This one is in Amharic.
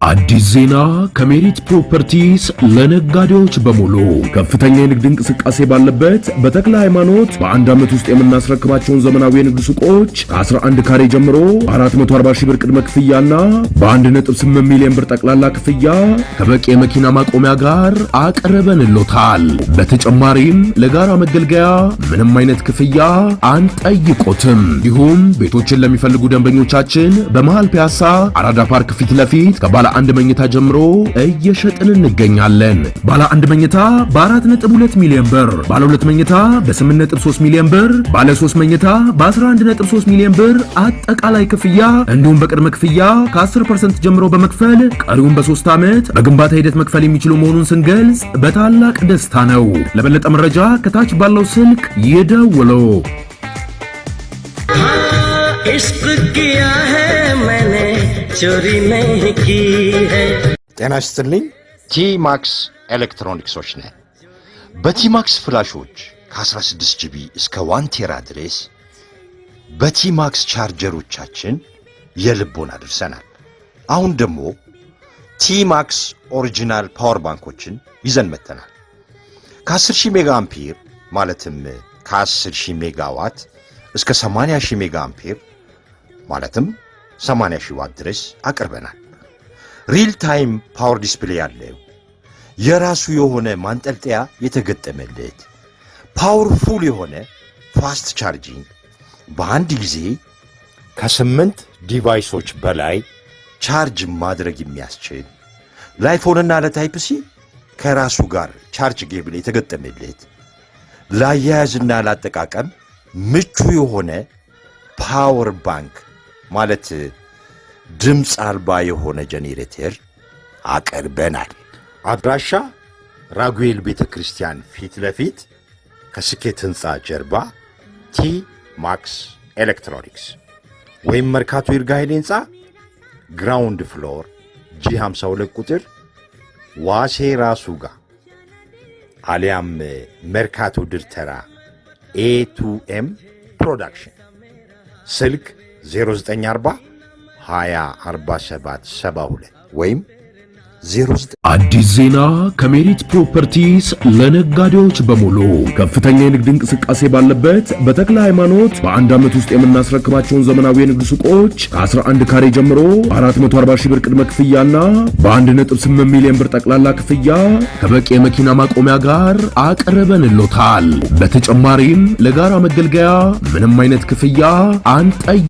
አዲስ ዜና ከሜሪት ፕሮፐርቲስ ለነጋዴዎች በሙሉ ከፍተኛ የንግድ እንቅስቃሴ ባለበት በተክለ ሃይማኖት በአንድ ዓመት ውስጥ የምናስረክባቸውን ዘመናዊ የንግድ ሱቆች ከ11 ካሬ ጀምሮ 440 ሺህ ብር ቅድመ ክፍያና በ1.8 ሚሊዮን ብር ጠቅላላ ክፍያ ከበቂ የመኪና ማቆሚያ ጋር አቅርበንልዎታል። በተጨማሪም ለጋራ መገልገያ ምንም አይነት ክፍያ አንጠይቆትም። እንዲሁም ቤቶችን ለሚፈልጉ ደንበኞቻችን በመሃል ፒያሳ አራዳ ፓርክ ፊት ለፊት ከባለ አንድ መኝታ ጀምሮ እየሸጥን እንገኛለን። ባለ አንድ መኝታ በ4.2 ሚሊዮን ብር፣ ባለ ሁለት መኝታ በ8.3 ሚሊዮን ብር፣ ባለ 3 መኝታ በ11.3 ሚሊዮን ብር አጠቃላይ ክፍያ እንዲሁም በቅድመ ክፍያ ከ10% ጀምሮ በመክፈል ቀሪውን በ3 ዓመት በግንባታ ሂደት መክፈል የሚችሉ መሆኑን ስንገልጽ በታላቅ ደስታ ነው። ለበለጠ መረጃ ከታች ባለው ስልክ ይደውሉ። इश्क किया है मैंने चोरी नहीं की है። ጤና ይስጥልኝ። ቲማክስ ኤሌክትሮኒክሶች ነን። በቲማክስ ፍላሾች ከ16 ጂቢ እስከ 1 ቴራ ድረስ በቲማክስ ቻርጀሮቻችን የልቦን አድርሰናል። አሁን ደግሞ ቲማክስ ኦሪጂናል ፓወር ባንኮችን ይዘን መተናል። ከ10000 ሜጋ አምፒር ማለትም ከ10000 ሜጋዋት እስከ 80000 ሜጋ አምፒር ማለትም 80000 ዋት ድረስ አቅርበናል። ሪል ታይም ፓወር ዲስፕሌይ ያለው የራሱ የሆነ ማንጠልጠያ የተገጠመለት ፓወርፉል የሆነ ፋስት ቻርጂንግ በአንድ ጊዜ ከ8 ዲቫይሶች በላይ ቻርጅ ማድረግ የሚያስችል ለአይፎንና ለታይፕ ሲ ከራሱ ጋር ቻርጅ ኬብል የተገጠመለት ለአያያዝና ላጠቃቀም ምቹ የሆነ ፓወር ባንክ ማለት ድምፅ አልባ የሆነ ጄኔሬተር አቀርበናል። አድራሻ ራጉኤል ቤተክርስቲያን ፊት ለፊት ከስኬት ህንፃ ጀርባ ቲማክስ ኤሌክትሮኒክስ ወይም መርካቶ ይርጋ ኃይሌ ህንፃ ግራውንድ ፍሎር G52 ቁጥር ዋሴ ራሱ ጋር አሊያም መርካቶ ድርተራ A2M ፕሮዳክሽን ስልክ 0940 2047 72 ወይም 09 አዲስ ዜና ከሜሪት ፕሮፐርቲስ ለነጋዴዎች በሙሉ ከፍተኛ የንግድ እንቅስቃሴ ባለበት በተክለ ሃይማኖት በአንድ ዓመት ውስጥ የምናስረክባቸውን ዘመናዊ የንግድ ሱቆች ከ11 ካሬ ጀምሮ 440 ሺህ ብር ቅድመ ክፍያና በ1.8 ሚሊዮን ብር ጠቅላላ ክፍያ ከበቂ የመኪና ማቆሚያ ጋር አቅርበንልዎታል። በተጨማሪም ለጋራ መገልገያ ምንም አይነት ክፍያ አንጠይቆትም።